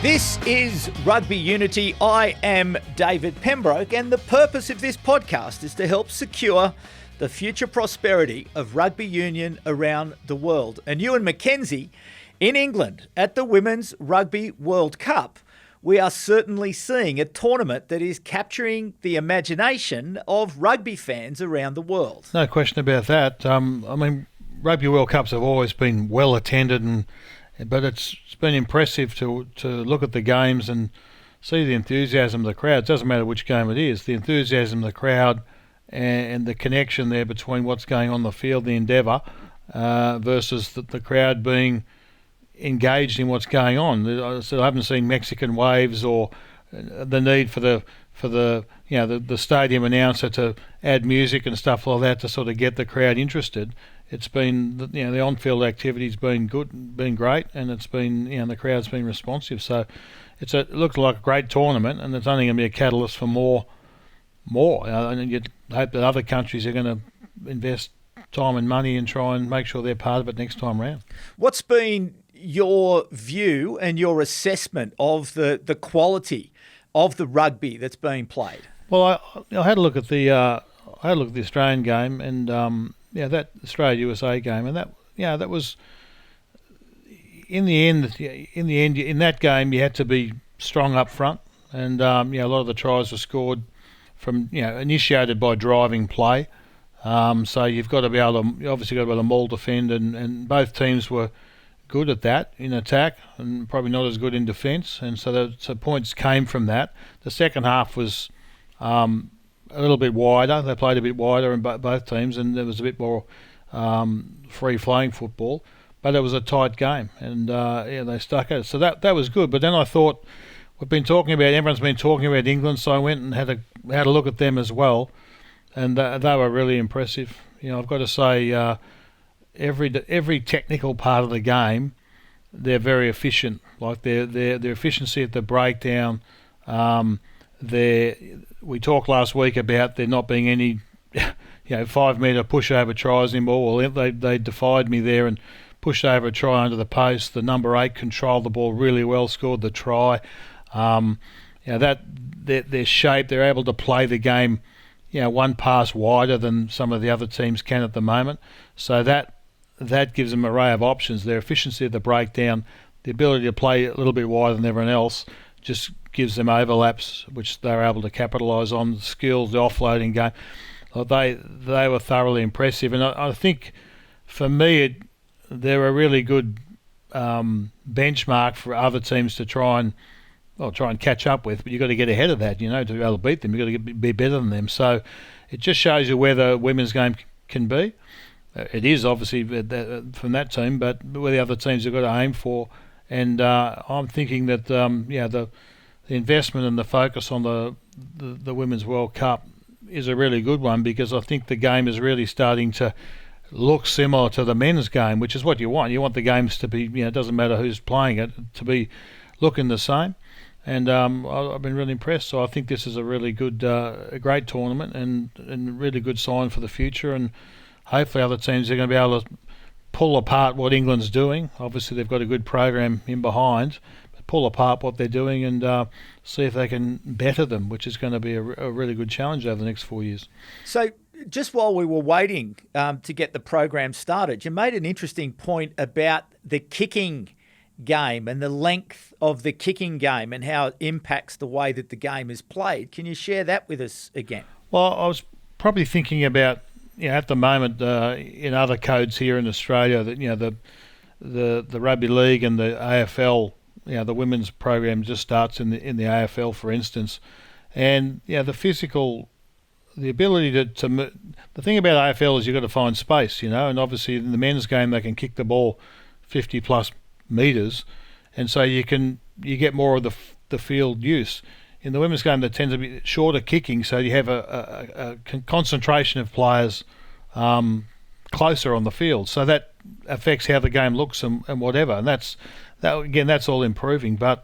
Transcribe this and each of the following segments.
This is Rugby Unity. I am David Pembroke, and the purpose of this podcast is to help secure the future prosperity of rugby union around the world. And Ewen McKenzie in England at the Women's Rugby World Cup, we are certainly seeing a tournament that is capturing the imagination of rugby fans around the world. No question about that. Rugby World Cups have always been well attended, but it's been impressive to look at the games and see the enthusiasm of the crowd. It doesn't matter which game it is, the enthusiasm of the crowd and the connection there between what's going on the field, the endeavour, versus the crowd being engaged in what's going on. So I haven't seen Mexican waves or the need for the stadium announcer to add music and stuff like that to sort of get the crowd interested. It's been, the on-field activity's been good, been great, and it's been, the crowd's been responsive. So it looks like a great tournament, and it's only going to be a catalyst for more. And you'd hope that other countries are going to invest time and money and try and make sure they're part of it next time round. What's been your view and your assessment of the quality of the rugby that's being played? Well, I had a look at the Australian game and that Australia-USA game, and that was in the end. In that game, you had to be strong up front, and a lot of the tries were scored from initiated by driving play. So you've got to be able to maul defend, and both teams were good at that in attack, and probably not as good in defence, and so points came from that. The second half was a little bit wider. They played a bit wider in both teams, and there was a bit more free-flowing football. But it was a tight game, and they stuck at it. So that was good. But then I thought, everyone's been talking about England, so I went and had a look at them as well, and they were really impressive. I've got to say, every technical part of the game, they're very efficient. Like their efficiency at the breakdown. We talked last week about there not being any 5 metre pushover tries anymore. Well, they defied me there and pushed over a try under the post. The number 8 controlled the ball really well, scored the try. Their shape, they're able to play the game one pass wider than some of the other teams can at the moment. So that gives them an array of options. Their efficiency at the breakdown, the ability to play a little bit wider than everyone else, just gives them overlaps which they're able to capitalise on. The skills, the offloading game, they were thoroughly impressive, and I think for me they're a really good benchmark for other teams to try and catch up with. But you've got to get ahead of that, to be able to beat them. You've got to be better than them. So it just shows you where the women's game can be. It is obviously from that team, but where the other teams have got to aim for. And I'm thinking that the investment and the focus on the Women's World Cup is a really good one, because I think the game is really starting to look similar to the men's game, which is what you want. You want the games to be, it doesn't matter who's playing it, to be looking the same. And I've been really impressed. So I think this is a really good, a great tournament, and really good sign for the future. And hopefully other teams are going to be able to pull apart what England's doing. Obviously they've got a good program in behind, but pull apart what they're doing and see if they can better them, which is going to be a really good challenge over the next 4 years. So just while we were waiting to get the program started, you made an interesting point about the kicking game and the length of the kicking game and how it impacts the way that the game is played. Can you share that with us again? Well, I was probably thinking about, at the moment in other codes here in Australia, that the rugby league and the AFL, the women's program just starts in the AFL, for instance, and the physical, the ability to the thing about AFL is you've got to find space, and obviously in the men's game they can kick the ball 50 plus metres, and so you get more of the field use. In the women's game, there tends to be shorter kicking, so you have a concentration of players closer on the field. So that affects how the game looks and whatever. And that's all improving. But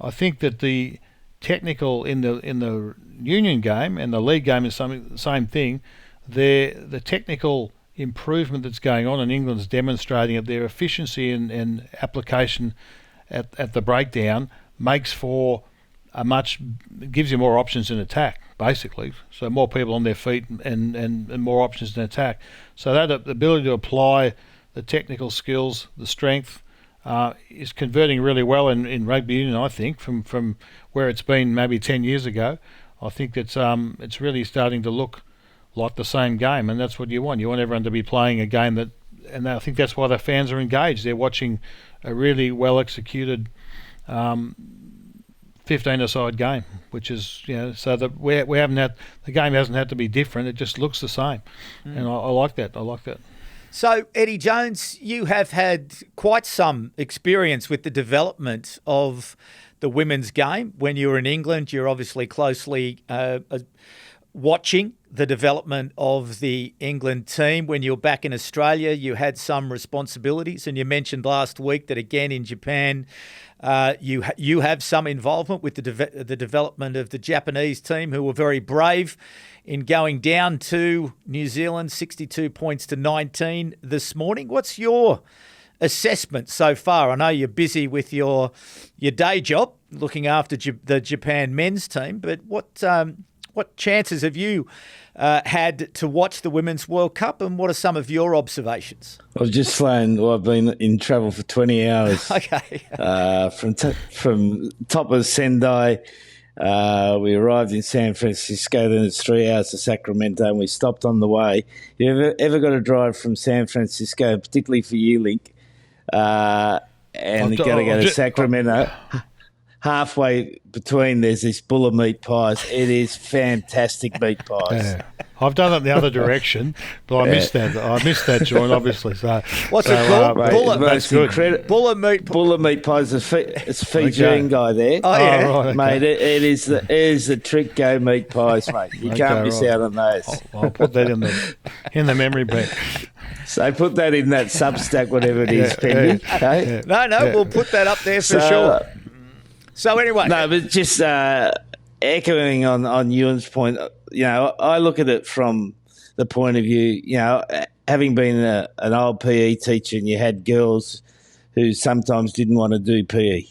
I think that the technical in the union game and the league game is the same thing. The technical improvement that's going on, and England's demonstrating it, their efficiency and application at the breakdown, makes for gives you more options in attack, basically. So more people on their feet and more options in attack. So that ability to apply the technical skills, the strength, is converting really well in rugby union, I think, from where it's been maybe 10 years ago. I think it's really starting to look like the same game, and that's what you want. You want everyone to be playing a game and I think that's why the fans are engaged. They're watching a really well executed 15-a-side game, which is, so that we haven't had, the game hasn't had to be different. It just looks the same, and I like that. I like that. So, Eddie Jones, you have had quite some experience with the development of the women's game. When you were in England, you're obviously closely watching the development of the England team. When you're back in Australia, you had some responsibilities, and you mentioned last week that again in Japan, you have some involvement with the development of the Japanese team, who were very brave in going down to New Zealand, 62 points to 19 this morning. What's your assessment so far? I know you're busy with your day job looking after the Japan men's team, but what chances have you had to watch the Women's World Cup, and what are some of your observations? I've just flown. Well, I've been in travel for 20 hours. Okay. From top of Sendai, we arrived in San Francisco. Then it's 3 hours to Sacramento, and we stopped on the way. You ever got to drive from San Francisco, particularly for U-Link, and you got to go to Sacramento? Halfway between, there's this bull of meat pies. It is fantastic meat pies. Yeah. I've done it the other direction, but I missed that. I missed that joint, obviously. So what's it called? That's good. Bull of meat pies. It's a Fijian guy there. Oh yeah, right, okay. Mate. It is the trick. Go meat pies, mate. You can't miss out on those. I'll put that in the memory bank. So put that in that Substack, whatever it is, Pendy. Okay? No, we'll put that up there for sure. So anyway, no, but just echoing on Ewan's point, I look at it from the point of view, having been an old PE teacher, and you had girls who sometimes didn't want to do PE,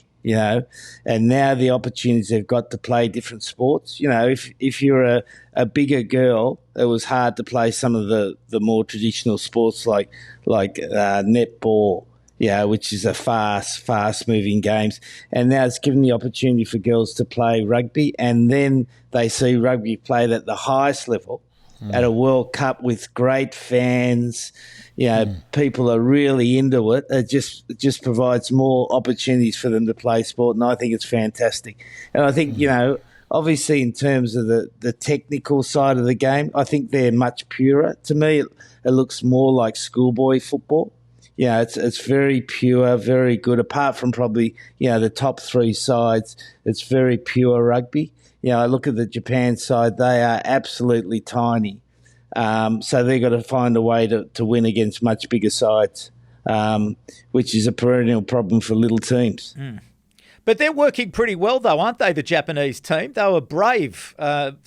and now the opportunities they've got to play different sports. If you're a bigger girl, it was hard to play some of the more traditional sports like netball. Which is a fast-moving games. And now it's given the opportunity for girls to play rugby, and then they see rugby played at the highest level at a World Cup with great fans. People are really into it. It just provides more opportunities for them to play sport, and I think it's fantastic. And I think, obviously in terms of the technical side of the game, I think they're much purer. To me, it looks more like schoolboy football. It's very pure, very good. Apart from probably, the top three sides, it's very pure rugby. I look at the Japan side, they are absolutely tiny. So they've got to find a way to win against much bigger sides, which is a perennial problem for little teams. But they're working pretty well, though, aren't they, the Japanese team? They were brave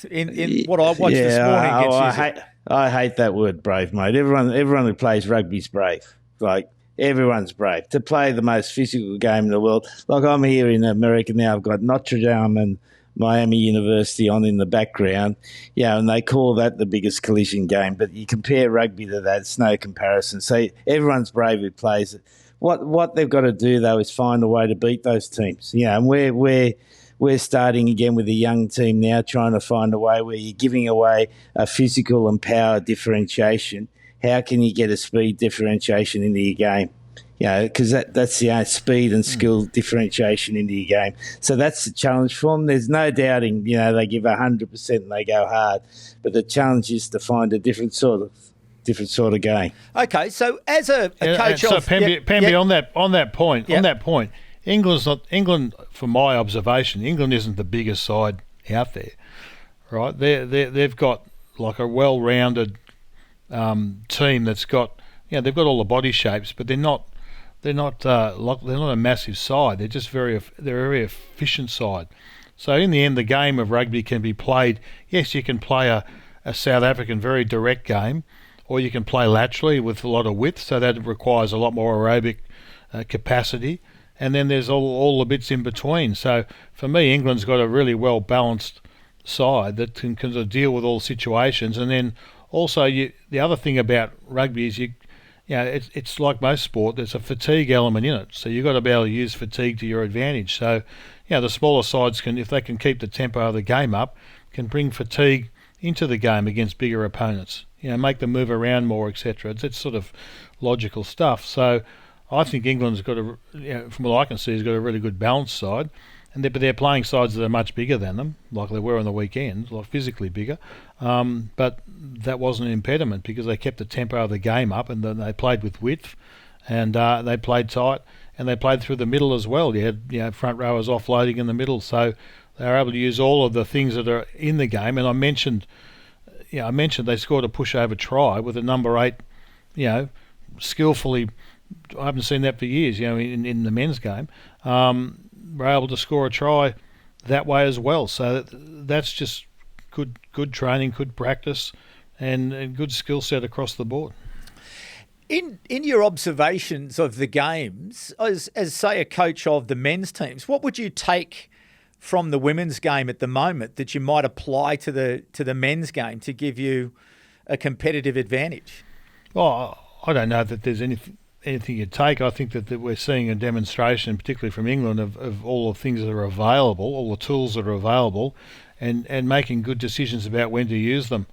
in what I watched this morning against New Zealand. I hate that word, brave, mate. Everyone who plays rugby is brave. Like, everyone's brave. To play the most physical game in the world. Like, I'm here in America now. I've got Notre Dame and Miami University on in the background. And they call that the biggest collision game. But you compare rugby to that, it's no comparison. So everyone's brave who plays it. What they've got to do, though, is find a way to beat those teams. And we're starting again with a young team now, trying to find a way where you're giving away a physical and power differentiation. How can you get a speed differentiation into your game? Because that's the speed and skill differentiation into your game. So that's the challenge for them. There's no doubting, they give 100% and they go hard. But the challenge is to find a different sort of game. Okay, so as a coach of... So, Pemby, on that point, England, from my observation, England isn't the biggest side out there, right? They've got like a well-rounded team that's got, they've got all the body shapes, but they're not a massive side. They're just they're a very efficient side. So in the end, the game of rugby can be played. Yes, you can play a South African very direct game, or you can play laterally with a lot of width. So that requires a lot more aerobic capacity, and then there's all the bits in between. So for me, England's got a really well balanced side that can sort of deal with all situations. And then also the other thing about rugby is it's like most sport. There's a fatigue element in it, so you've got to be able to use fatigue to your advantage. So the smaller sides can, if they can keep the tempo of the game up, can bring fatigue into the game against bigger opponents. Make them move around more, etc. It's sort of logical stuff. So I think England's got from what I can see, has got a really good balanced side, but they're playing sides that are much bigger than them, like they were on the weekend, like physically bigger. But that wasn't an impediment because they kept the tempo of the game up, and then they played with width, and they played tight, and they played through the middle as well. You had front rowers offloading in the middle, so they were able to use all of the things that are in the game. And I mentioned they scored a pushover try with a number 8, skillfully. I haven't seen that for years, in the men's game. Were able to score a try that way as well. So that's just good training, good practice, and good skill set across the board. In your observations of the games, as say a coach of the men's teams, what would you take from the women's game at the moment that you might apply to the men's game to give you a competitive advantage? Well, I don't know that there's anything you take. I think that we're seeing a demonstration, particularly from England, of all the things that are available, all the tools that are available, and making good decisions about when to use them.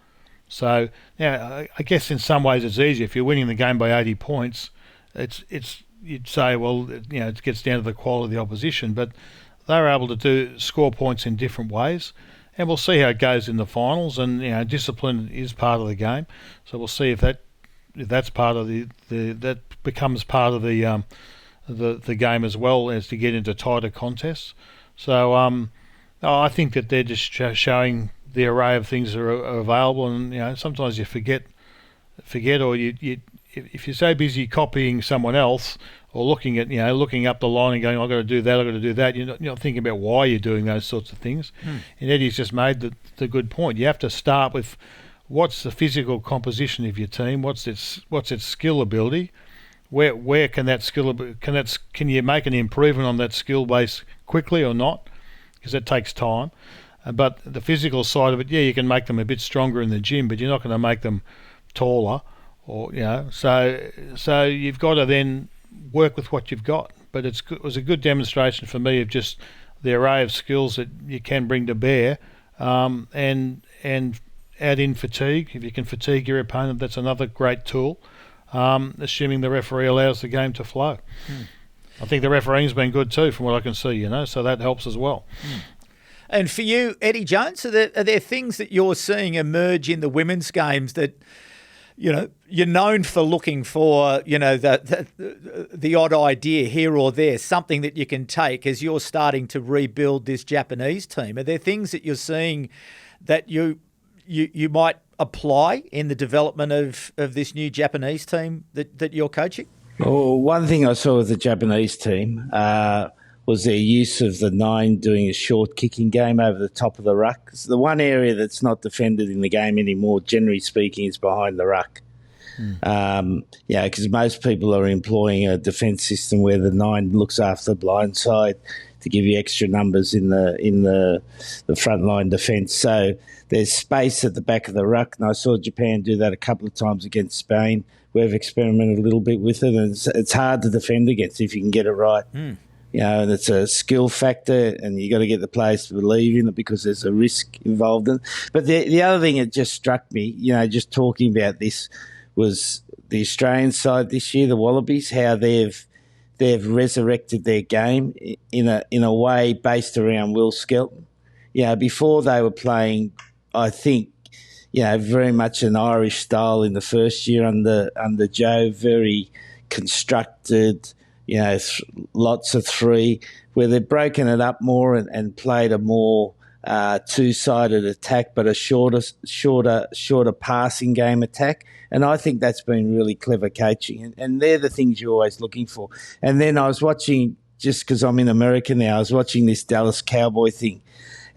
So I guess in some ways it's easier. If you're winning the game by 80 points, you'd say, well, it gets down to the quality of the opposition, but they're able to score points in different ways, and we'll see how it goes in the finals. And discipline is part of the game, so we'll see if that's part of that becomes part of the game as well as to get into tighter contests. So I think that they're just showing the array of things that are available, and sometimes you forget, or if you're so busy copying someone else or looking up the line and going, I've got to do that, you're not thinking about why you're doing those sorts of things. And Eddie's just made the good point. You have to start with what's the physical composition of your team, what's its skill ability, where can that skill, can you make an improvement on that skill base quickly or not, because that takes time. But the physical side of it, you can make them a bit stronger in the gym, but you're not going to make them taller, or so you've got to then work with what you've got. But it was a good demonstration for me of just the array of skills that you can bring to bear, and add in fatigue. If you can fatigue your opponent, that's another great tool, assuming the referee allows the game to flow. I think the refereeing's been good too, from what I can see, so that helps as well. And for you, Eddie Jones, are there things that you're seeing emerge in the women's games that, you're known for looking for, the odd idea here or there, something that you can take as you're starting to rebuild this Japanese team? Are there things that you're seeing that you might apply in the development of this new Japanese team that you're coaching? Well, one thing I saw with the Japanese team was their use of the 9 doing a short kicking game over the top of the ruck. So the one area that's not defended in the game anymore, generally speaking, is behind the ruck. Because most people are employing a defence system where the 9 looks after the blind side to give you extra numbers in the front line defence. So there's space at the back of the ruck, and I saw Japan do that a couple of times against Spain. We've experimented a little bit with it, and it's hard to defend against if you can get it right. And it's a skill factor, and you got to get the players to believe in it because there's a risk involved in it. But the other thing that just struck me, just talking about this, was the Australian side this year, the Wallabies, how they've resurrected their game in a way based around Will Skelton. Before they were playing, I think, very much an Irish style in the first year under Joe, very constructed, lots of 3, where they've broken it up more and played a more two-sided attack, but a shorter passing game attack. And I think that's been really clever coaching. And they're the things you're always looking for. And then I was watching, just because I'm in America now, I was watching this Dallas Cowboy thing.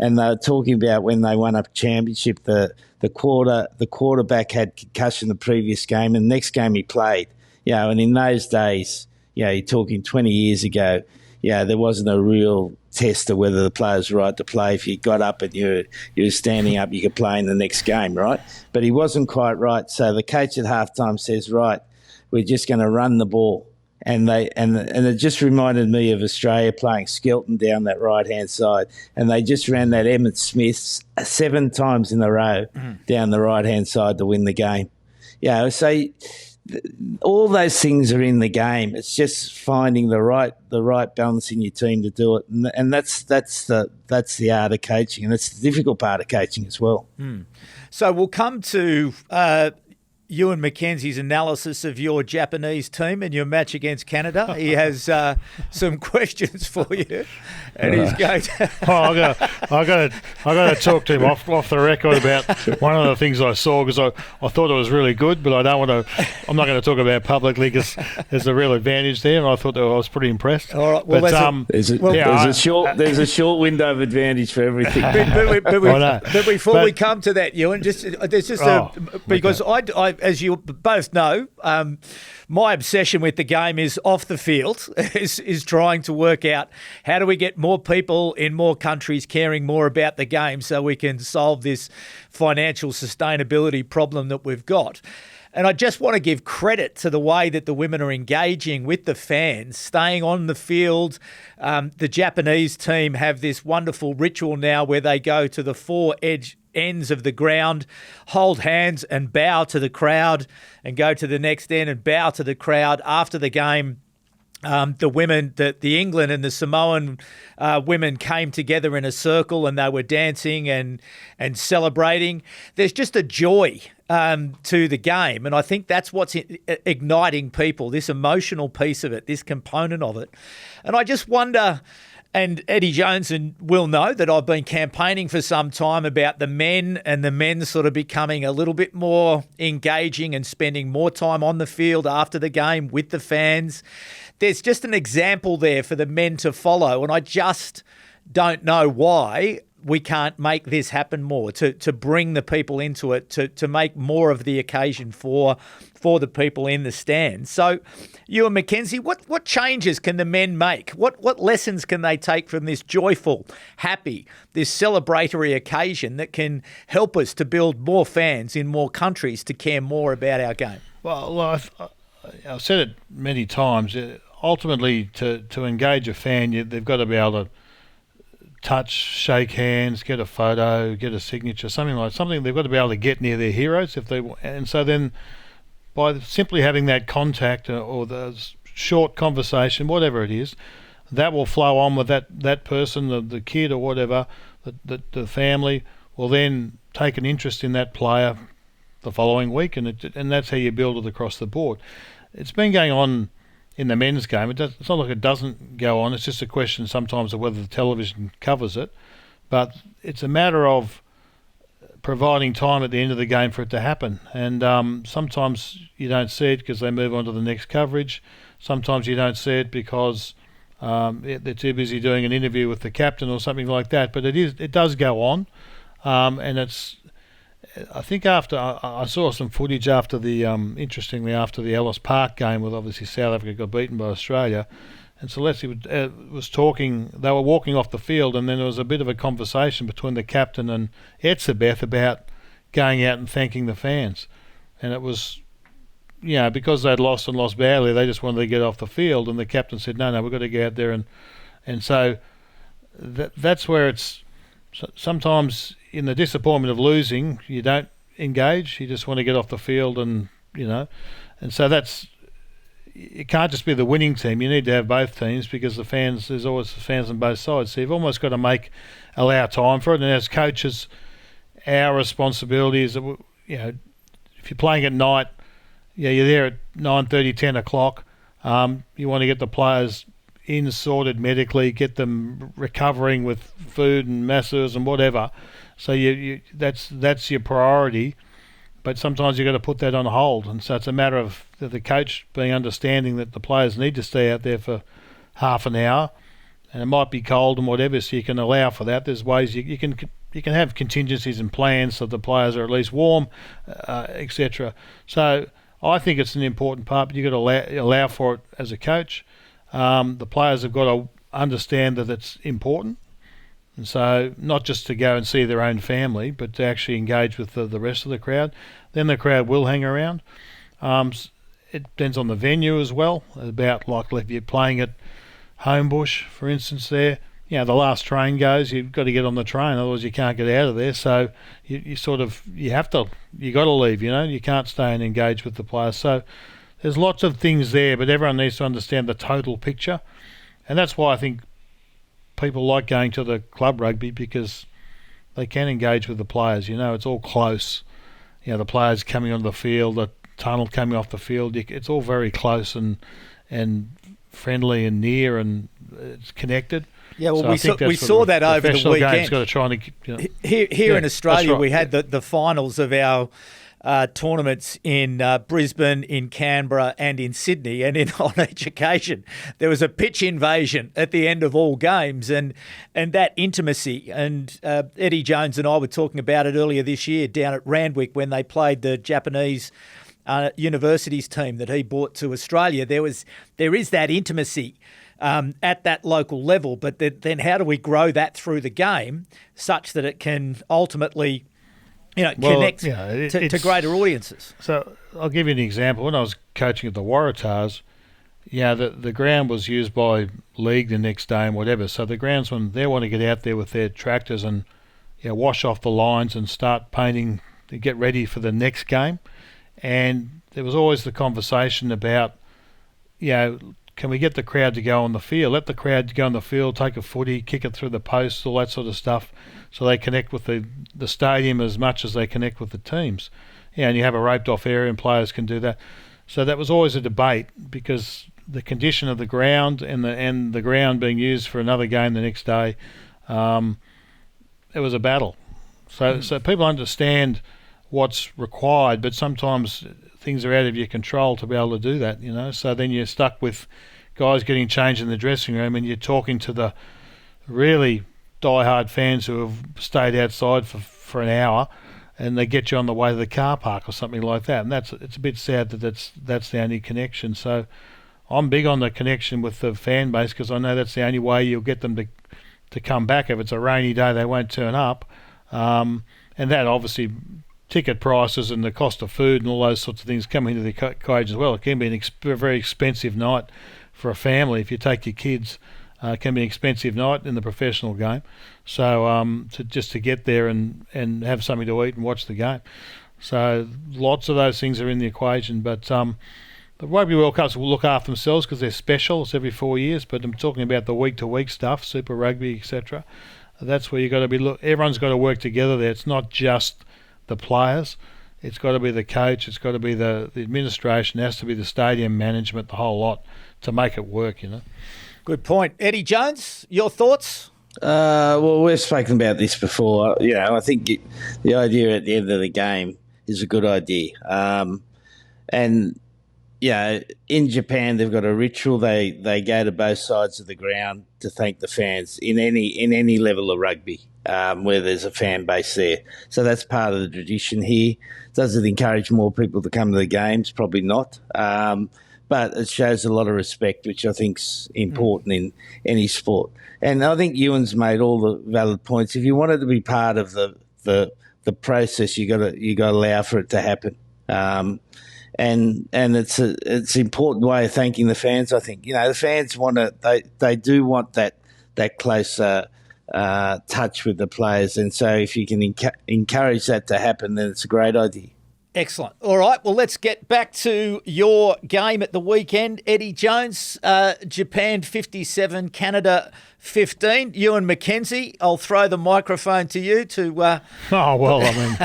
And they were talking about when they won a championship, the quarterback had concussion the previous game, and the next game he played. And in those days, you're talking 20 years ago, there wasn't a real test of whether the players were right to play. If you got up and you were standing up, you could play in the next game, right? But he wasn't quite right. So the coach at halftime says, right, we're just going to run the ball. And it just reminded me of Australia playing Skelton down that right-hand side. And they just ran that Emmett Smith 7 times in a row down the right-hand side to win the game. So all those things are in the game. It's just finding the right balance in your team to do it, and that's the art of coaching, and that's the difficult part of coaching as well. So we'll come to Ewen McKenzie's analysis of your Japanese team and your match against Canada. He has some questions for you, and he's going to... I got to talk to him off the record about one of the things I saw, because I thought it was really good, but I'm not going to talk about it publicly because there's a real advantage there, and I thought that I was pretty impressed. All right, well, there's a short window of advantage for everything. But before we come to that, Ewen, because I as you both know, my obsession with the game is off the field, is trying to work out how do we get more people in more countries caring more about the game so we can solve this financial sustainability problem that we've got. And I just want to give credit to the way that the women are engaging with the fans, staying on the field. The Japanese team have this wonderful ritual now where they go to the 4 ends of the ground, hold hands and bow to the crowd, and go to the next end and bow to the crowd after the game. The women, the England and the Samoan women came together in a circle and they were dancing and celebrating. There's just a joy to the game, and I think that's what's igniting people, this emotional piece of it, this component of it. And I just wonder... And Eddie Jones will know that I've been campaigning for some time about the men and the men sort of becoming a little bit more engaging and spending more time on the field after the game with the fans. There's just an example there for the men to follow, and I just don't know why we can't make this happen more, to bring the people into it, to make more of the occasion for the people in the stands. So, Ewen McKenzie, what changes can the men make? What lessons can they take from this joyful, happy, this celebratory occasion that can help us to build more fans in more countries to care more about our game? Well, I've said it many times. Ultimately, to engage a fan, they've got to be able to touch, shake hands, get a photo, get a signature, something they've got to be able to get near their heroes and so then by simply having that contact or the short conversation, whatever it is, that will flow on with that person, the kid or whatever, the family will then take an interest in that player the following week, and that's how you build it across the board. It's been going on in the men's game. It's not like it doesn't go on. It's just a question sometimes of whether the television covers it. But it's a matter of providing time at the end of the game for it to happen. And sometimes you don't see it because they move on to the next coverage. Sometimes you don't see it because they're too busy doing an interview with the captain or something like that. But it does go on. And it's... I think after I saw some footage after interestingly after the Ellis Park game, with obviously South Africa got beaten by Australia, and Celeste was talking. They were walking off the field, and then there was a bit of a conversation between the captain and Etzebeth about going out and thanking the fans, and it was, because they'd lost and lost badly, they just wanted to get off the field, and the captain said, no, we've got to go out there and so that's where it's sometimes. In the disappointment of losing, you don't engage. You just want to get off the field, and so it can't just be the winning team. You need to have both teams because there's always fans on both sides. So you've almost got to allow time for it. And as coaches, our responsibility is that if you're playing at night, you're there at 9:30, 10 o'clock. You want to get the players in sorted medically, get them recovering with food and masseurs and whatever. So that's your priority, but sometimes you've got to put that on hold, and so it's a matter of the coach being understanding that the players need to stay out there for half an hour, and it might be cold and whatever, so you can allow for that. There's ways you can have contingencies and plans so the players are at least warm, etc. So I think it's an important part, but you've got to allow for it as a coach. The players have got to understand that it's important. And so not just to go and see their own family, but to actually engage with the rest of the crowd. Then the crowd will hang around. It depends on the venue as well, about like if you're playing at Homebush, for instance, there, the last train goes, you've got to get on the train, otherwise you can't get out of there. So you got to leave, you can't stay and engage with the players. So there's lots of things there, but everyone needs to understand the total picture. And that's why I think people like going to the club rugby, because they can engage with the players. It's all close. The players coming onto the field, the tunnel coming off the field, it's all very close and friendly and near, and it's connected. Yeah, well, so we saw that over the weekend. Got to try and, Here in Australia, right, we had the finals of our tournaments in Brisbane, in Canberra and in Sydney, and on each occasion there was a pitch invasion at the end of all games, and that intimacy. And Eddie Jones and I were talking about it earlier this year down at Randwick when they played the Japanese universities team that he brought to Australia. There is that intimacy at that local level, but then how do we grow that through the game such that it can ultimately connect to greater audiences? So I'll give you an example. When I was coaching at the Waratahs, the ground was used by league the next day and whatever. So the groundsmen, they want to get out there with their tractors and wash off the lines and start painting to get ready for the next game. And there was always the conversation about, can we get the crowd to go on the field? Let the crowd go on the field, take a footy, kick it through the posts, all that sort of stuff, so they connect with the stadium as much as they connect with the teams. And you have a roped-off area and players can do that. So that was always a debate, because the condition of the ground and the ground being used for another game the next day, it was a battle. So people understand what's required, but sometimes things are out of your control to be able to do that, So then you're stuck with guys getting changed in the dressing room, and you're talking to the really die-hard fans who have stayed outside for an hour, and they get you on the way to the car park or something like that. And it's a bit sad that that's the only connection. So I'm big on the connection with the fan base, because I know that's the only way you'll get them to come back. If it's a rainy day, they won't turn up. And that obviously, ticket prices and the cost of food and all those sorts of things come into the equation as well. It can be a very expensive night for a family. If you take your kids, it can be an expensive night in the professional game. So to get there and have something to eat and watch the game. So lots of those things are in the equation. But the Rugby World Cups will look after themselves because they're special. It's every 4 years. But I'm talking about the week-to-week stuff, Super Rugby, etc. That's where you've got to be. Everyone's got to work together there. It's not just the players, it's got to be the coach, it's got to be the administration, it has to be the stadium management, the whole lot, to make it work. Good point. Eddie Jones, your thoughts? Well, we've spoken about this before. I think the idea at the end of the game is a good idea. And in Japan they've got a ritual. They go to both sides of the ground to thank the fans in any level of rugby. Where there's a fan base there. So that's part of the tradition here. Does it encourage more people to come to the games? Probably not. But it shows a lot of respect, which I think's important in any sport. And I think Ewan's made all the valid points. If you wanted to be part of the process, you got to allow for it to happen. And it's an important way of thanking the fans. I think the fans they do want that close touch with the players, and so if you can encourage that to happen, then it's a great idea. Excellent. All right, well, let's get back to your game at the weekend. Eddie Jones, Japan 57, Canada 15. Ewen McKenzie, I'll throw the microphone to you to... Oh, well, I mean...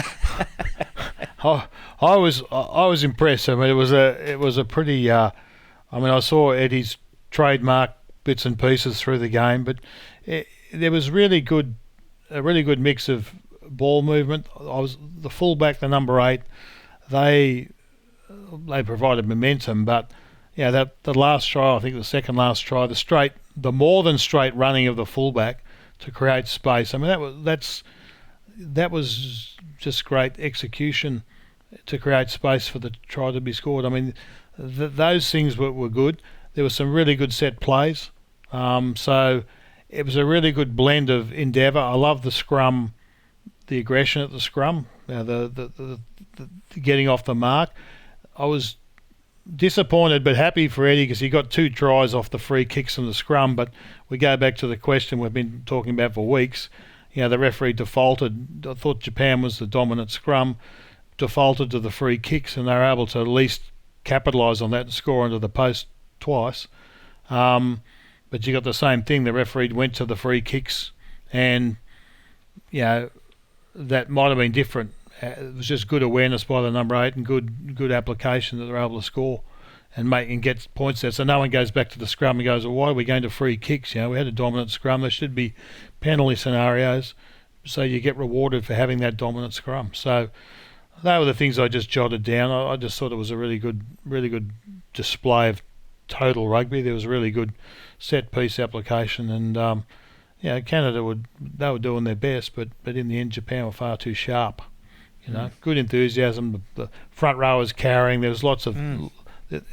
I was impressed. I mean, it was a pretty... I I saw Eddie's trademark bits and pieces through the game, but there was a really good mix of ball movement. The fullback, the number 8, they provided momentum, but the last try, I think the second last try, the more than straight running of the fullback to create space. I mean, that was just great execution to create space for the try to be scored. I mean, those things were good. There were some really good set plays. So it was a really good blend of endeavour. I love the scrum, the aggression at the scrum, the getting off the mark. I was disappointed but happy for Eddie because he got 2 tries off the free kicks from the scrum. But we go back to the question we've been talking about for weeks. The referee defaulted. I thought Japan was the dominant scrum, defaulted to the free kicks, and they were able to at least capitalise on that and score into the post twice. But you got the same thing. The referee went to the free kicks, and that might have been different. It was just good awareness by the number 8 and good application that they're able to score and get points there. So no one goes back to the scrum and goes, well, why are we going to free kicks? We had a dominant scrum. There should be penalty scenarios, so you get rewarded for having that dominant scrum. So they were the things I just jotted down. I just thought it was a really good display of total rugby. There was a really good set piece application, and Canada they were doing their best, but in the end Japan were far too sharp. Good enthusiasm. The front row was carrying. There was lots of.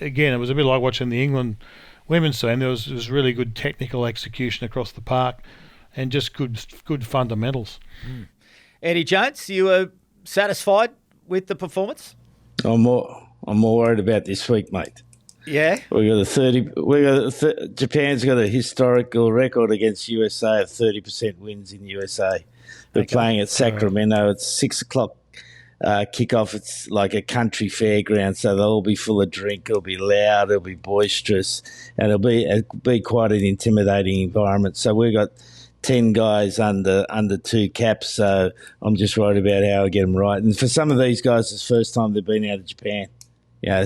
Again, it was a bit like watching the England women's team. There was really good technical execution across the park, and just good fundamentals. Eddie Jones, you were satisfied with the performance? I'm more worried about this week, mate. Yeah, Japan's got a historical record against USA of 30% wins in USA. We're playing at Sacramento. It's 6:00 kickoff. It's like a country fairground, so they'll all be full of drink. It'll be loud. It'll be boisterous, and it'll be quite an intimidating environment. So we've got 10 guys under 2 caps. So I'm just worried about how I get them right. And for some of these guys, it's the first time they've been out of Japan.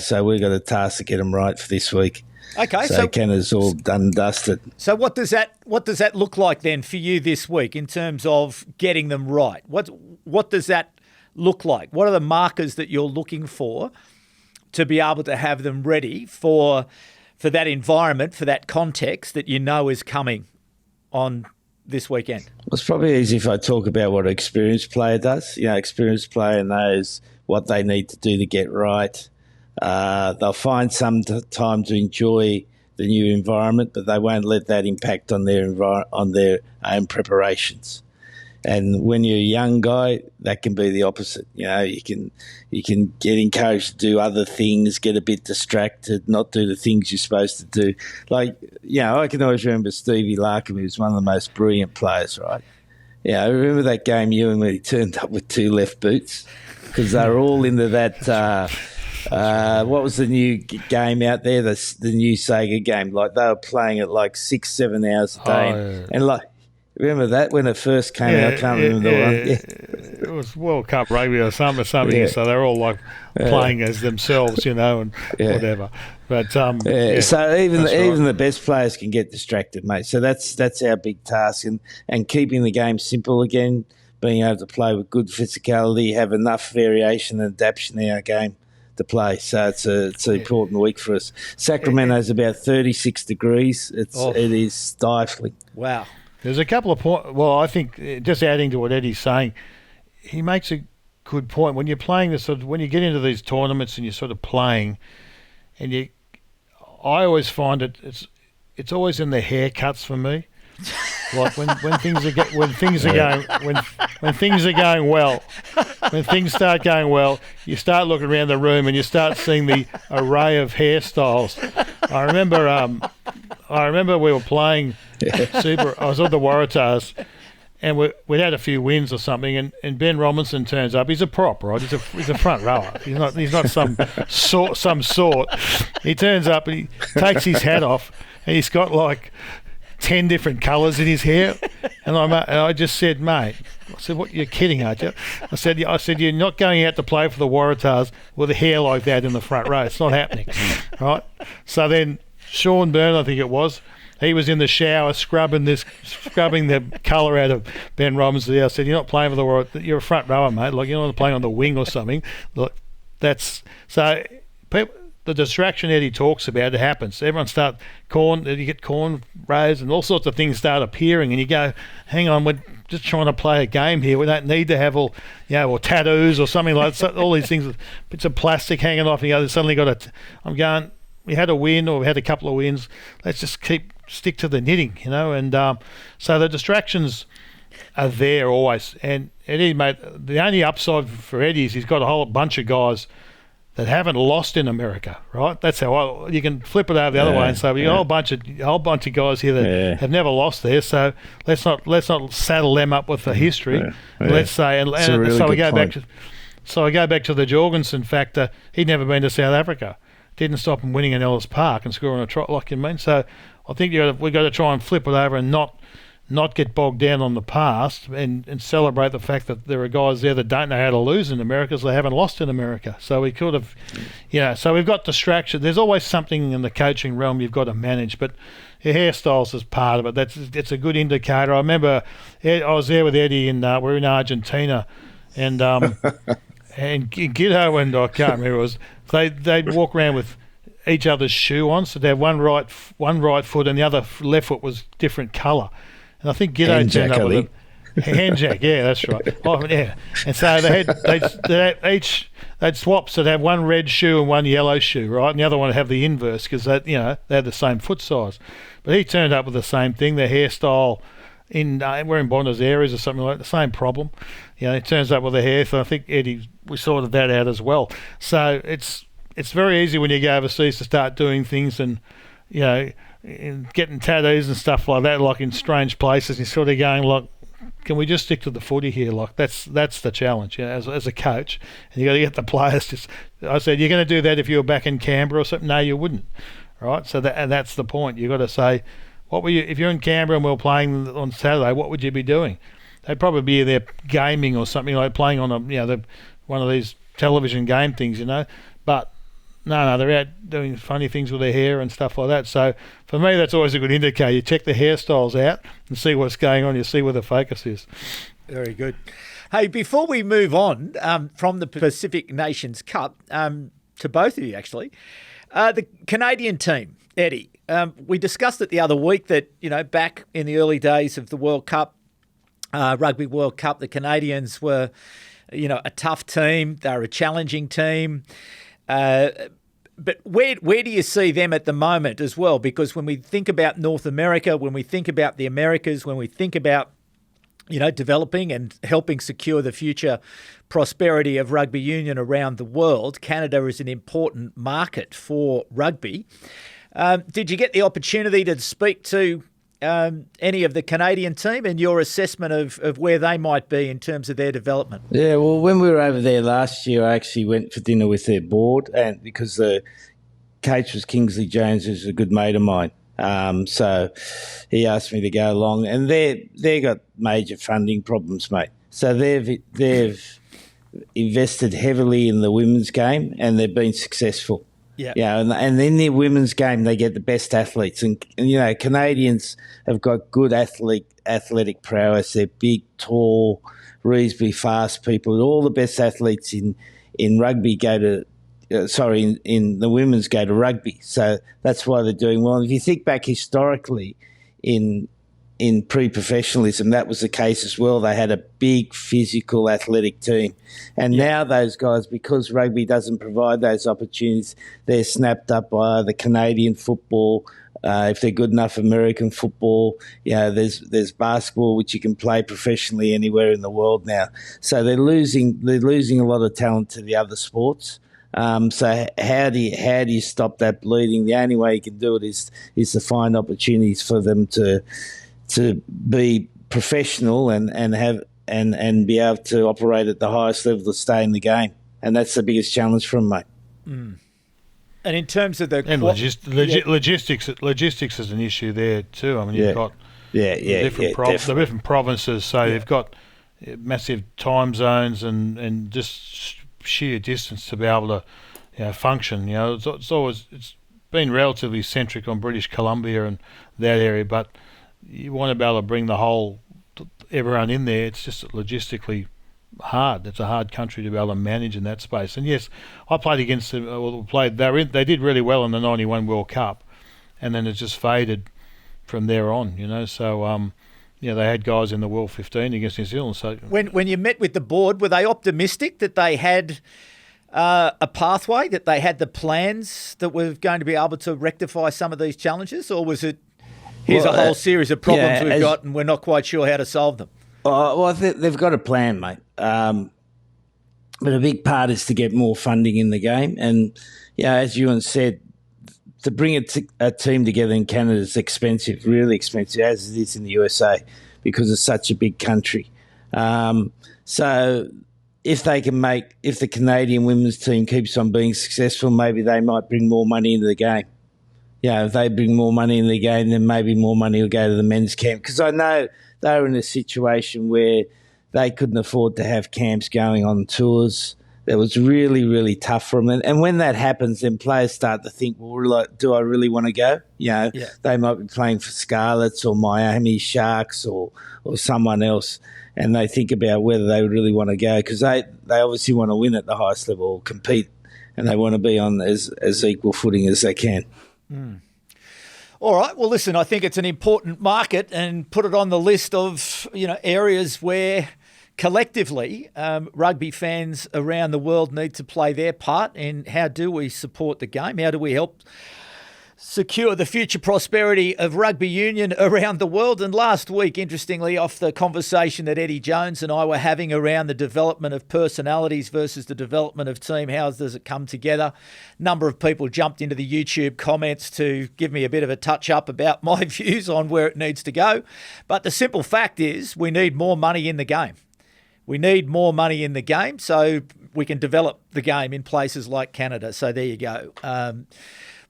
So we've got a task to get them right for this week. Okay, so Canada's all done and dusted. So what does that look like then for you this week in terms of getting them right? What does that look like? What are the markers that you're looking for to be able to have them ready for that environment, for that context that is coming on this weekend? Well, it's probably easy if I talk about what an experienced player does. Experienced player knows what they need to do to get right. They'll find some time to enjoy the new environment, but they won't let that impact on their own preparations. And when you're a young guy, that can be the opposite. You can get encouraged to do other things, get a bit distracted, not do the things you're supposed to do. Like, I can always remember Stevie Larkham, who was one of the most brilliant players, right? I remember that game, Ewen, when he turned up with 2 left boots, because they were all into that. What was the new game out there? The new Sega game. Like they were playing it like 6-7 hours a day, and like. Remember that when it first came out? I can't remember the one. Yeah. It was World Cup rugby or something. So they're all like playing as themselves, and whatever. But so even the best players can get distracted, mate. So that's our big task, and keeping the game simple again, being able to play with good physicality, have enough variation and adaptation in our game to play. So it's an important week for us. Sacramento's about 36 degrees. It is stifling. Wow. There's a couple of points. Well, I think just adding to what Eddie's saying, he makes a good point. When you're playing when you get into these tournaments and you're sort of playing, I always find it's always in the haircuts for me. Like when things start going well, you start looking around the room and you start seeing the array of hairstyles. I remember we were playing Super. I was on the Waratahs, and we'd had a few wins or something, and Ben Robinson turns up. He's a prop, right? He's a front rower. He's not some sort. He turns up and he takes his hat off, and he's got like 10 different colours in his hair, and I just said, mate, I said, what, you're kidding, aren't you? I said, you're not going out to play for the Waratahs with a hair like that in the front row. It's not happening, right? So then Sean Byrne, I think it was, he was in the shower scrubbing the colour out of Ben Robinson. I said, you're not playing for the Waratahs. You're a front rower, mate. Like, you're not playing on the wing or something. Look, that's so. People, the distraction Eddie talks about, it happens. Everyone you get corn rows and all sorts of things start appearing, and you go, hang on, we're just trying to play a game here. We don't need to have or tattoos or something like that. All these things, bits of plastic hanging off, and suddenly I'm going, had a win or we had a couple of wins. Let's just stick to the knitting, and so the distractions are there always. And Eddie, mate, the only upside for Eddie is he's got a whole bunch of guys that haven't lost in America, right? That's how you can flip it over the other way and say we got a whole bunch of guys here that have never lost there. So let's not saddle them up with the history. Let's say, and so we go back to. So I go back to the Jorgensen factor. He'd never been to South Africa. Didn't stop him winning in Ellis Park and scoring a try, like you mean. So I think we've got to try and flip it over and not get bogged down on the past and celebrate the fact that there are guys there that don't know how to lose in America, so they haven't lost in America. So we could have, so we've got distraction. There's always something in the coaching realm you've got to manage, but your hairstyles is part of it. It's a good indicator. I remember I was there with Eddie and we're in Argentina and and Giddo and I can't remember, it was they'd walk around with each other's shoe on, so they'd have one right foot and the other left foot was different colour. And I think Giddo turned up with a handjack. Yeah, that's right. Oh, yeah. And so they'd swap, so they'd have one red shoe and one yellow shoe, right? And the other one would have the inverse because they had the same foot size. But he turned up with the same thing. Their hairstyle we're in Buenos Aires or something like that, the same problem. He turns up with the hair. So I think Eddie, we sorted that out as well. So it's very easy when you go overseas to start doing things and getting tattoos and stuff like that, like in strange places. You're sort of going like, can we just stick to the footy here? Like that's the challenge, as a coach, and you got to get the players. I said, you're going to do that if you were back in Canberra or something. No, you wouldn't, right? So that's the point. You got to say, what were you if you're in Canberra and we were playing on Saturday? What would you be doing? They'd probably be there gaming or something, like playing on one of these television game things, But no, they're out doing funny things with their hair and stuff like that. So for me, that's always a good indicator. You check the hairstyles out and see what's going on. You see where the focus is. Very good. Hey, before we move on from the Pacific Nations Cup, to both of you actually, the Canadian team, Eddie, we discussed it the other week that, back in the early days of the World Cup, Rugby World Cup, the Canadians were, a tough team. They were a challenging team. But where do you see them at the moment as well? Because when we think about North America, when we think about the Americas, when we think about, developing and helping secure the future prosperity of rugby union around the world, Canada is an important market for rugby. Did you get the opportunity to speak to any of the Canadian team and your assessment of where they might be in terms of their development? Yeah, well, when we were over there last year, I actually went for dinner with their board, and because the coach was Kingsley Jones, who's a good mate of mine. So he asked me to go along, and they got major funding problems, mate. So they've invested heavily in the women's game, and they've been successful. Yeah, and in their women's game, they get the best athletes. And Canadians have got good athletic prowess. They're big, tall, reasonably fast people. All the best athletes in rugby go to, in the women's go to rugby. So that's why they're doing well. And if you think back historically in pre-professionalism, that was the case as well. They had a big physical athletic team. And now those guys, because rugby doesn't provide those opportunities, they're snapped up by the Canadian football. If they're good enough, American football. There's basketball, which you can play professionally anywhere in the world now. So they're losing a lot of talent to the other sports. So how do you stop that bleeding? The only way you can do it is to find opportunities for them to be professional and have and be able to operate at the highest level to stay in the game, and that's the biggest challenge for them, mate. Mm. And in terms of the logistics is an issue there too. I mean, you've got different provinces, so you've got massive time zones and just sheer distance to be able to function. It's been relatively centric on British Columbia and that area, but you want to be able to bring everyone in there. It's just logistically hard. It's a hard country to be able to manage in that space. And yes, I played against them. They did really well in the '91 World Cup, and then it just faded from there on. So they had guys in the World 15 against New Zealand. So when you met with the board, were they optimistic that they had a pathway, that they had the plans that were going to be able to rectify some of these challenges, or was it, here's a whole series of problems we've got and we're not quite sure how to solve them? Well, they've got a plan, mate. But a big part is to get more funding in the game. And, as Ewan said, to bring a team together in Canada is expensive, really expensive, as it is in the USA, because it's such a big country. So if the Canadian women's team keeps on being successful, maybe they might bring more money into the game. If they bring more money into the game, then maybe more money will go to the men's camp. Because I know they were in a situation where they couldn't afford to have camps going on tours. That was really, really tough for them. And when that happens, then players start to think, well, do I really want to go? They might be playing for Scarlets or Miami Sharks or someone else, and they think about whether they really want to go, because they obviously want to win at the highest level or compete, and they want to be on as equal footing as they can. Mm. All right. Well, listen, I think it's an important market, and put it on the list of areas where collectively rugby fans around the world need to play their part in how do we support the game? How do we help secure the future prosperity of rugby union around the world? And last week, interestingly, off the conversation that Eddie Jones and I were having around the development of personalities versus the development of team, how does it come together? A number of people jumped into the YouTube comments to give me a bit of a touch-up about my views on where it needs to go. But the simple fact is we need more money in the game. We need more money in the game so we can develop the game in places like Canada. So there you go.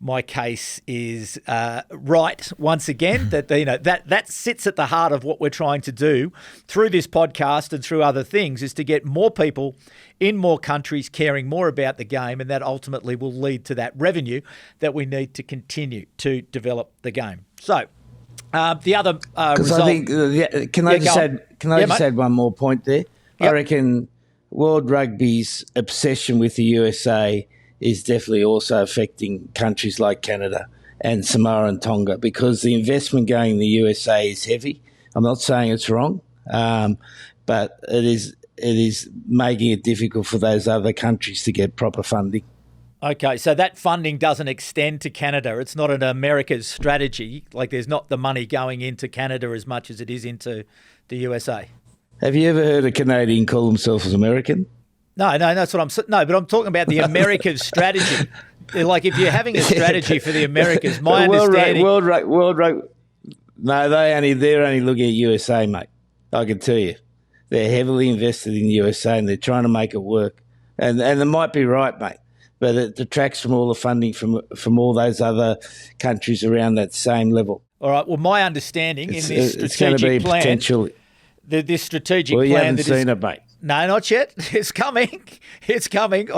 My case is right once again, that that sits at the heart of what we're trying to do through this podcast and through other things, is to get more people in more countries caring more about the game, and that ultimately will lead to that revenue that we need to continue to develop the game. So the other result. I think, can I just add one more point there? Yep. I reckon World Rugby's obsession with the USA is definitely also affecting countries like Canada and Samoa and Tonga, because the investment going in the USA is heavy. I'm not saying it's wrong, but it is making it difficult for those other countries to get proper funding. Okay, so that funding doesn't extend to Canada. It's not an America's strategy. Like, there's not the money going into Canada as much as it is into the USA. Have you ever heard a Canadian call himself as American? No, that's what but I'm talking about the America's strategy. Like, if you're having a strategy for the Americas, my understanding... No, they're only looking at USA, mate. I can tell you. They're heavily invested in USA and they're trying to make it work. And they might be right, mate, but it detracts from all the funding from all those other countries around that same level. All right, well, my understing in this strategic it's going to be plan... potentially... This strategic plan... Well, you haven't seen it, mate. No, not yet. It's coming. It's coming.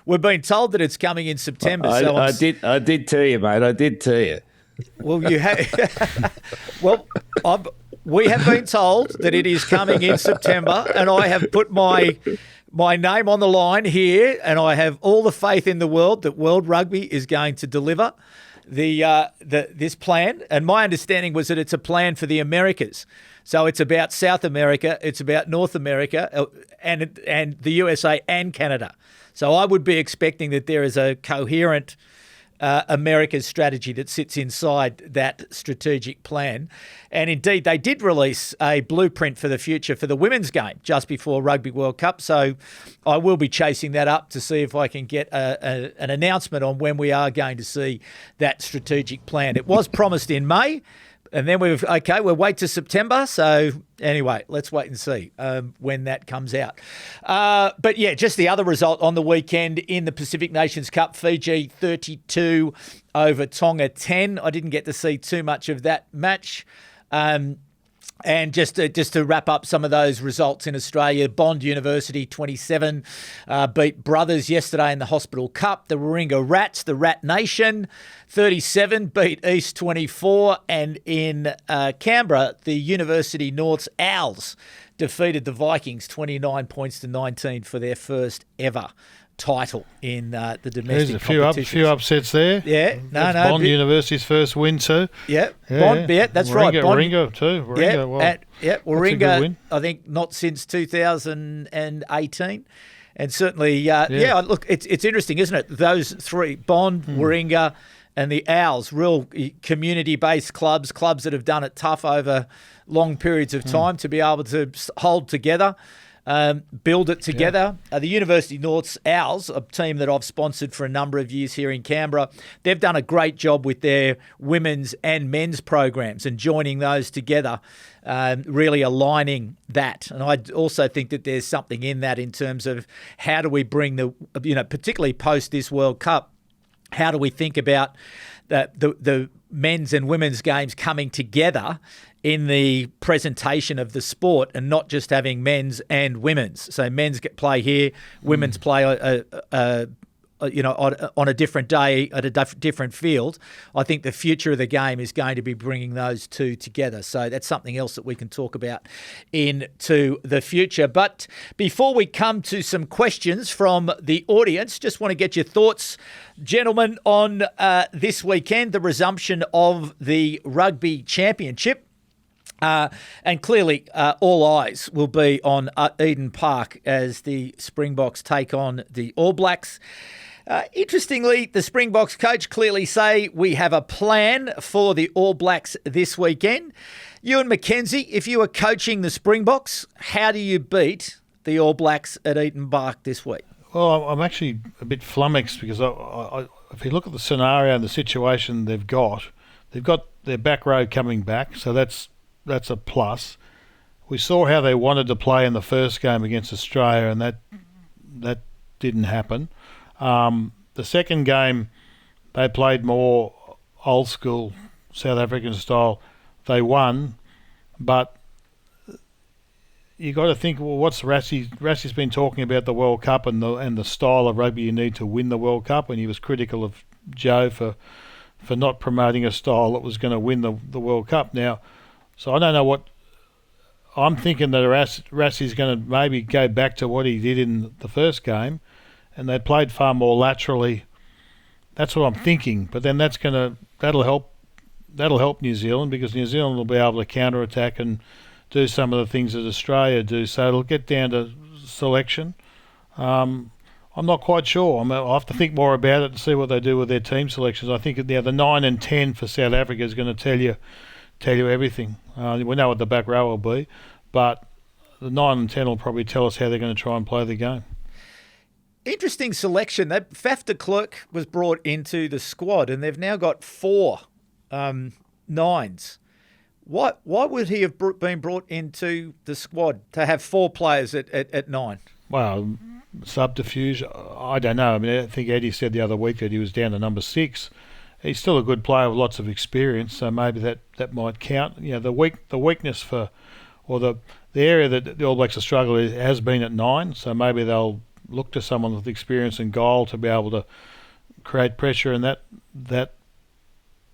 We've been told that it's coming in September. I did tell you, mate. I did tell you. Well, you have. Well, we have been told that it is coming in September, and I have put my name on the line here, and I have all the faith in the world that World Rugby is going to deliver this plan. And my understanding was that it's a plan for the Americas. So it's about South America, it's about North America, and the USA and Canada. So I would be expecting that there is a coherent America's strategy that sits inside that strategic plan. And indeed, they did release a blueprint for the future for the women's game just before Rugby World Cup. So I will be chasing that up to see if I can get an announcement on when we are going to see that strategic plan. It was promised in May. And then we'll wait to September. So anyway, let's wait and see when that comes out. But yeah, just the other result on the weekend in the Pacific Nations Cup, Fiji 32 over Tonga 10. I didn't get to see too much of that match. And just to wrap up some of those results in Australia, Bond University 27 beat Brothers yesterday in the Hospital Cup. The Warringah Rats, the Rat Nation, 37 beat East 24. And in Canberra, the University North's Owls defeated the Vikings 29 points to 19 for their first ever title in the domestic competition. There's a few upsets there. Yeah, that's Bond University's first win too. Yeah, Bond. Yeah, that's right. Warringah too. Warringah, Warringah. I think not since 2018. And certainly, look, it's interesting, isn't it? Those three, Bond, Warringah, and the Owls, real community-based clubs that have done it tough over long periods of time to be able to hold together, build it together. The University North's Owls, a team that I've sponsored for a number of years here in Canberra, they've done a great job with their women's and men's programs and joining those together, really aligning that. And I also think that there's something in that in terms of how do we bring particularly post this World Cup, how do we think about the men's and women's games coming together in the presentation of the sport and not just having men's and women's? So men's play here, women's play on a different day at a different field. I think the future of the game is going to be bringing those two together. So that's something else that we can talk about into the future. But before we come to some questions from the audience, just want to get your thoughts, gentlemen, on this weekend, the resumption of the Rugby Championship. And clearly, all eyes will be on Eden Park as the Springboks take on the All Blacks. Interestingly, the Springboks coach clearly say we have a plan for the All Blacks this weekend. Ewen McKenzie, if you were coaching the Springboks, how do you beat the All Blacks at Eden Park this week? Well, I'm actually a bit flummoxed because if you look at the scenario and the situation they've got their back row coming back, so that's a plus. We saw how they wanted to play in the first game against Australia, and that didn't happen. The second game, they played more old school South African style. They won, but you got to think, well, what's Rassie's been talking about the World Cup and the style of rugby you need to win the World Cup, and he was critical of Joe for not promoting a style that was going to win the World Cup. Now, so I don't know what I'm thinking, that Rassie's going to maybe go back to what he did in the first game, and they played far more laterally. That's what I'm thinking. But then that'll help New Zealand, because New Zealand will be able to counter-attack and do some of the things that Australia do. So it'll get down to selection. I'm not quite sure. I'll have to think more about it and see what they do with their team selections. I think the 9 and 10 for South Africa is going to tell you everything. We know what the back row will be, but the 9 and 10 will probably tell us how they're going to try and play the game. Interesting selection. Faf de Klerk was brought into the squad, and they've now got 4 nines. Why would he have been brought into the squad to have 4 players at 9? Well, subterfuge, I don't know. I mean, I think Eddie said the other week that he was down to number 6. He's still a good player with lots of experience, so maybe that might count. You know, the weakness or the area that the All Blacks have struggled with has been at 9, so maybe they'll look to someone with experience and goal to be able to create pressure in that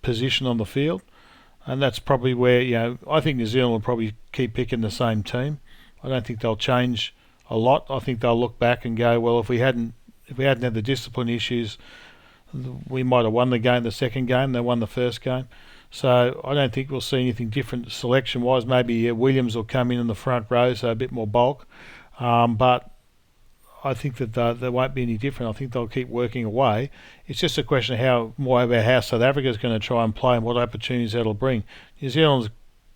position on the field. And that's probably where, I think New Zealand will probably keep picking the same team. I don't think they'll change a lot. I think they'll look back and go, well, if we hadn't had the discipline issues, we might have won the second game. They won the first game. So I don't think we'll see anything different selection-wise. Maybe Williams will come in the front row, so a bit more bulk. But I think that there won't be any different. I think they'll keep working away. It's just a question of how South Africa is going to try and play and what opportunities that'll bring. New Zealand's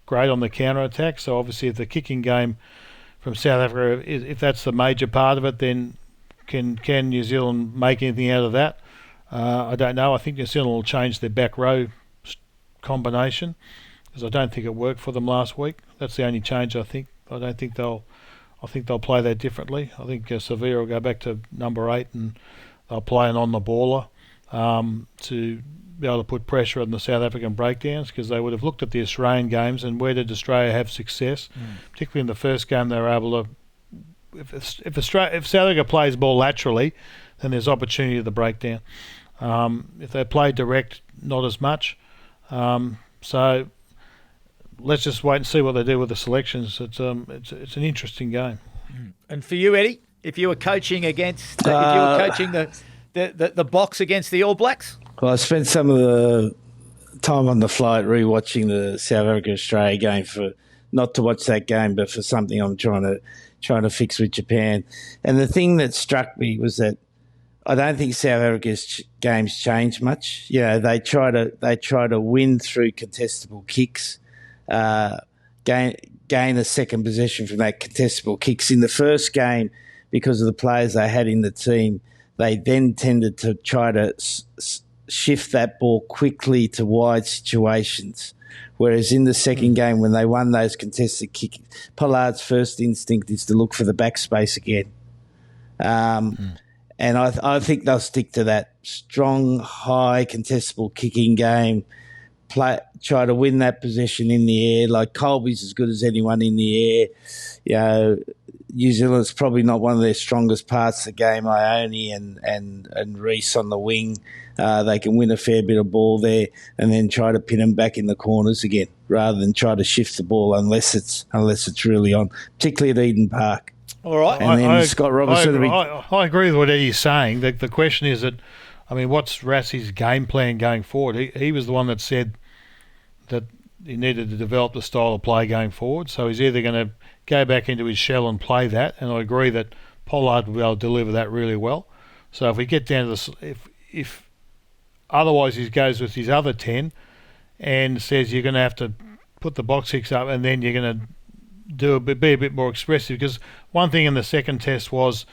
great on the counter-attack, so obviously if the kicking game from South Africa, if that's the major part of it, then can New Zealand make anything out of that? I don't know. I think New Zealand will change their back row combination, because I don't think it worked for them last week. That's the only change I think. I think they'll play that differently. I think Sevilla will go back to number 8 and they'll play an on-the-baller to be able to put pressure on the South African breakdowns, because they would have looked at the Australian games and where did Australia have success. Particularly in the first game, they were able to. If South Africa plays ball laterally, then there's opportunity at the breakdown. If they play direct, not as much. So let's just wait and see what they do with the selections. It's an interesting game. And for you, Eddie, if you were coaching against, the Boks against the All Blacks? Well, I spent some of the time on the flight rewatching the South Africa-Australia game for not to watch that game, but for something I'm trying to fix with Japan. And the thing that struck me was that I don't think South Africa's games changed much. You know, they try to win through contestable kicks, gain a second possession from that contestable kicks. In the first game, because of the players they had in the team, they then tended to try to shift that ball quickly to wide situations. Whereas in the second game, when they won those contested kicks, Pollard's first instinct is to look for the backspace again. And I think they'll stick to that strong, high, contestable kicking game, try to win that possession in the air. Like Colby's as good as anyone in the air. You know, New Zealand's probably not one of their strongest parts of the game. Ione and Reece on the wing. They can win a fair bit of ball there and then try to pin them back in the corners again rather than try to shift the ball unless it's really on, particularly at Eden Park. All right. And then Scott Robertson. I agree with what Eddie's saying. The question is that, I mean, what's Rassie's game plan going forward? He was the one that said that he needed to develop the style of play going forward. So he's either going to go back into his shell and play that, and I agree that Pollard will be able to deliver that really well. So if we get down to this, if otherwise he goes with his other 10 and says you're going to have to put the box kicks up and then you're going to be a bit more expressive, because one thing in the second test was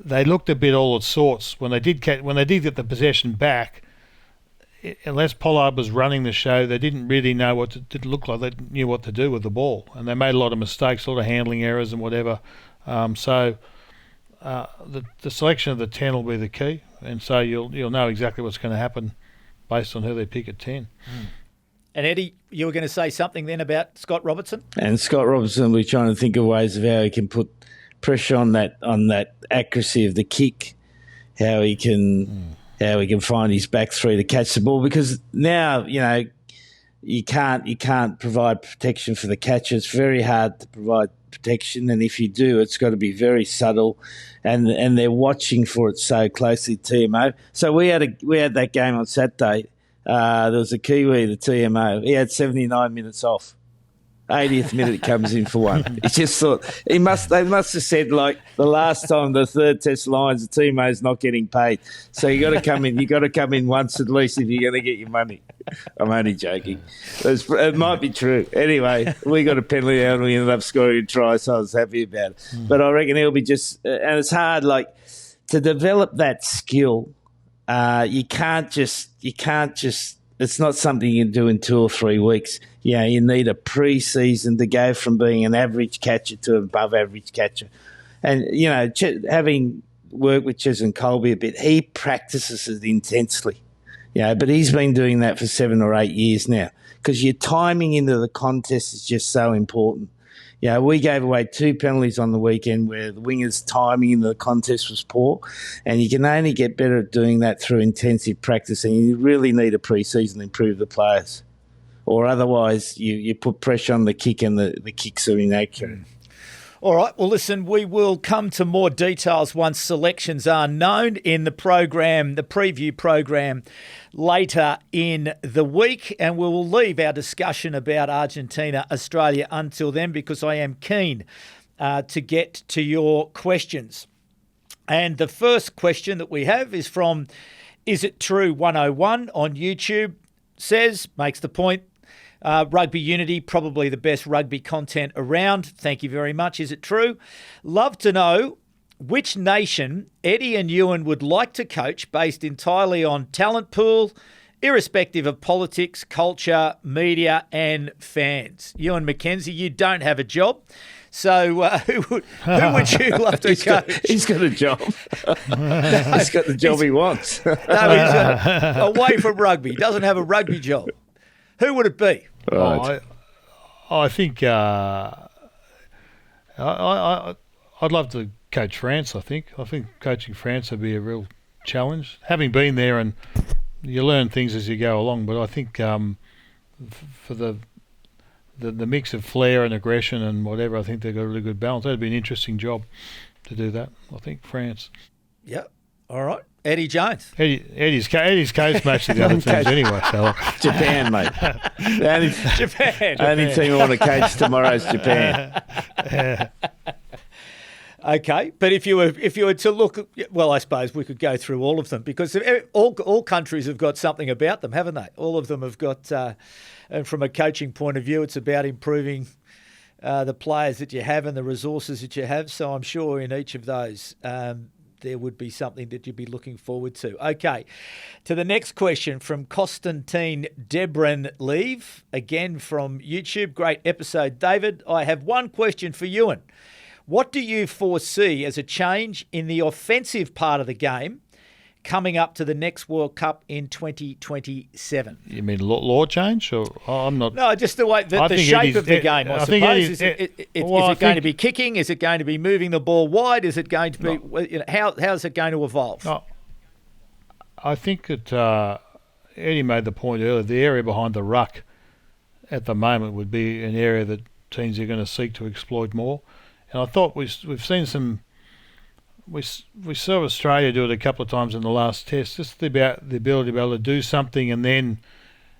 they looked a bit all at sorts when they did get the possession back. Unless Pollard was running the show, they didn't really know what it looked like. They knew what to do with the ball, and they made a lot of mistakes, a lot of handling errors and whatever. So the selection of the 10 will be the key, and so you'll know exactly what's going to happen based on who they pick at 10. And Eddie, you were going to say something then about Scott Robertson? And Scott Robertson, we're trying to think of ways of how he can put pressure on that accuracy of the kick, how he can find his back three to catch the ball, because now, you know, you can't provide protection for the catcher. It's very hard to provide protection, and if you do, it's got to be very subtle, and they're watching for it so closely, TMO. So we had that game on Saturday. There was a Kiwi, the TMO. He had 79 minutes off. 80th minute comes in for one. He just thought they must have said, like, the last time the third test lines, the TMO's not getting paid, so you got to come in. You got to come in once at least if you're going to get your money. I'm only joking. It might be true. Anyway, we got a penalty out and we ended up scoring a try, so I was happy about it. But I reckon he'll be just, and it's hard, like, to develop that skill. You can't just. It's not something you can do in 2 or 3 weeks. Yeah, you need a pre-season to go from being an average catcher to above average catcher. And, you know, having worked with Ches and Colby a bit, he practices it intensely. You know, but he's been doing that for 7 or 8 years now, because your timing into the contest is just so important. Yeah, we gave away 2 penalties on the weekend where the wingers' timing in the contest was poor, and you can only get better at doing that through intensive practice, and you really need a pre-season to improve the players, or otherwise you put pressure on the kick and the kicks are inaccurate. All right, well, listen, we will come to more details once selections are known in the program, the preview program, later in the week, and we will leave our discussion about Argentina, Australia until then, because I am keen to get to your questions. And the first question that we have is from Is It True 101 on YouTube. Makes the point, Rugby Unity, probably the best rugby content around. Thank you very much. Is it true? Love to know which nation Eddie and Ewen would like to coach based entirely on talent pool, irrespective of politics, culture, media and fans. Ewen McKenzie, you don't have a job. So who would you love to coach? He's got a job. He's got the job he wants. No, he's away from rugby. He doesn't have a rugby job. Who would it be? Right. I think I'd love to coach France. I think coaching France would be a real challenge. Having been there, and you learn things as you go along. But I think for the mix of flair and aggression and whatever, I think they've got a really good balance. That'd be an interesting job to do that. I think France. Yep. All right. Eddie Jones. Eddie's coached most of the other teams anyway. So. Japan, mate. Japan. Only team I want to coach tomorrow is Japan. Okay, but if you were to look, well, I suppose we could go through all of them because all countries have got something about them, haven't they? All of them have got, and from a coaching point of view, it's about improving the players that you have and the resources that you have. So I'm sure in each of those there would be something that you'd be looking forward to. Okay, to the next question from Constantine Debren-Leave, again from YouTube. Great episode, David. I have one question for Ewen. What do you foresee as a change in the offensive part of the game coming up to the next World Cup in 2027? You mean law change? Or I'm not. No, just the way the shape of the game. I suppose is it going to be kicking? Is it going to be moving the ball wide? Is it going to be how's it going to evolve? No, I think that Eddie made the point earlier. The area behind the ruck at the moment would be an area that teams are going to seek to exploit more. And I thought we've seen some. We saw Australia do it a couple of times in the last test. Just about the ability to be able to do something and then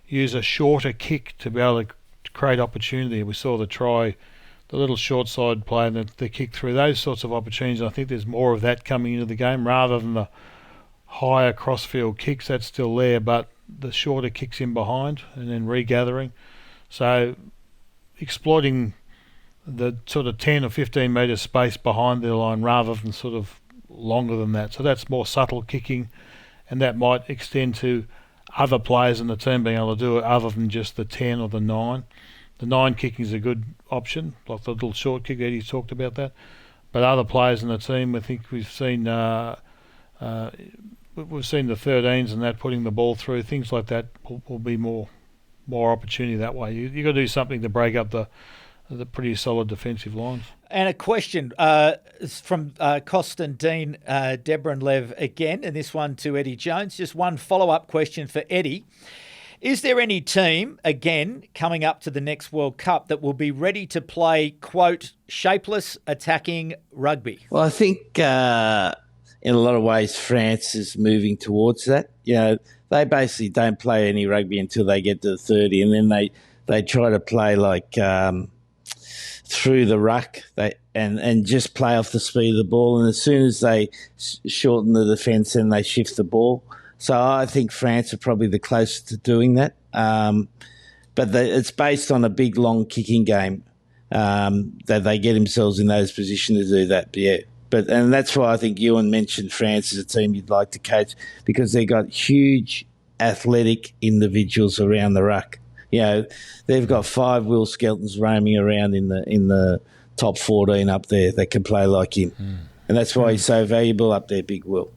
use a shorter kick to be able to create opportunity. We saw the little short side play and the kick through, those sorts of opportunities. I think there's more of that coming into the game rather than the higher crossfield kicks. That's still there, but the shorter kicks in behind and then regathering. So exploiting the sort of 10 or 15 metre space behind the line rather than sort of longer than that. So that's more subtle kicking, and that might extend to other players in the team being able to do it other than just the 10 or the 9. The 9 kicking is a good option, like the little short kick that he talked about that. But other players in the team, I think we've seen the 13s and that putting the ball through, things like that will be more opportunity that way. You've got to do something to break up the pretty solid defensive lines. And a question from Constantine Debren-Lev again, and this one to Eddie Jones. Just one follow-up question for Eddie. Is there any team, again, coming up to the next World Cup that will be ready to play, quote, shapeless attacking rugby? Well, I think in a lot of ways France is moving towards that. You know, they basically don't play any rugby until they get to the 30, and then they try to play like through the ruck and just play off the speed of the ball. And as soon as they shorten the defence, then they shift the ball. So I think France are probably the closest to doing that. But it's based on a big, long kicking game that they get themselves in those positions to do that. Yeah. And that's why I think Ewan mentioned France as a team you'd like to coach, because they've got huge athletic individuals around the ruck. You know, they've got 5 Will Skeltons roaming around in the top 14 up there that can play like him. And that's why he's so valuable up there, Big Will.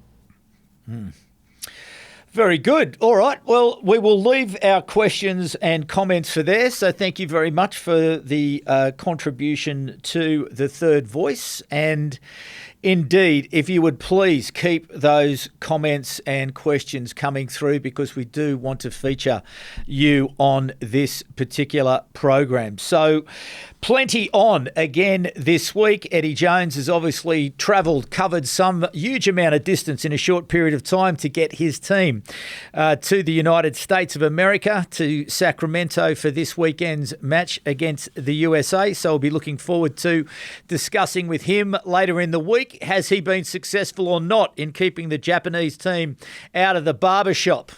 Very good. All right. Well, we will leave our questions and comments for there. So thank you very much for the contribution to the Third Voice. And indeed, if you would please keep those comments and questions coming through, because we do want to feature you on this particular program. So plenty on again this week. Eddie Jones has obviously covered some huge amount of distance in a short period of time to get his team to the United States of America, to Sacramento for this weekend's match against the USA. So we'll be looking forward to discussing with him later in the week. Has he been successful or not in keeping the Japanese team out of the barbershop?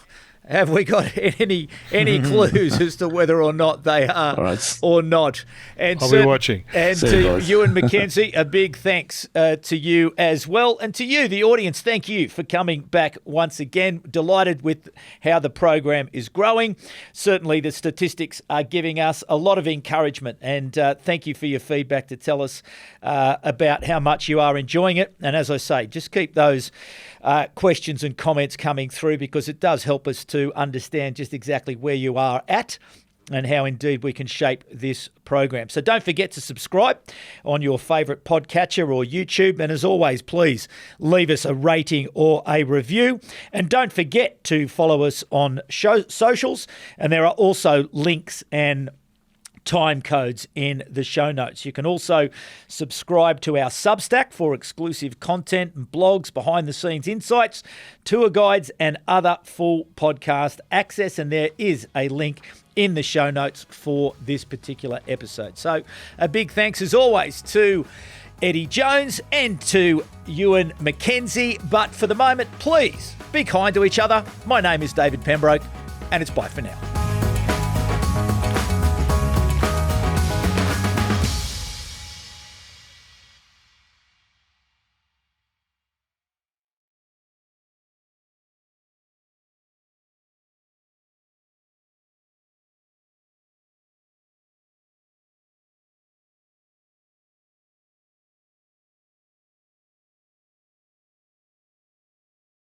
Have we got any clues as to whether or not they are or not? And I'll be watching. And to Ewen McKenzie, a big thanks to you as well. And to you, the audience, thank you for coming back once again. Delighted with how the program is growing. Certainly the statistics are giving us a lot of encouragement. And thank you for your feedback to tell us about how much you are enjoying it. And as I say, just keep those questions and comments coming through, because it does help us to understand just exactly where you are at and how indeed we can shape this program. So don't forget to subscribe on your favourite podcatcher or YouTube. And as always, please leave us a rating or a review. And don't forget to follow us on socials. And there are also links and time codes in the show notes. You can also subscribe to our Substack for exclusive content and blogs, behind-the-scenes insights, tour guides, and other full podcast access. And there is a link in the show notes for this particular episode. So a big thanks, as always, to Eddie Jones and to Ewen McKenzie. But for the moment, please be kind to each other. My name is David Pembroke, and it's bye for now.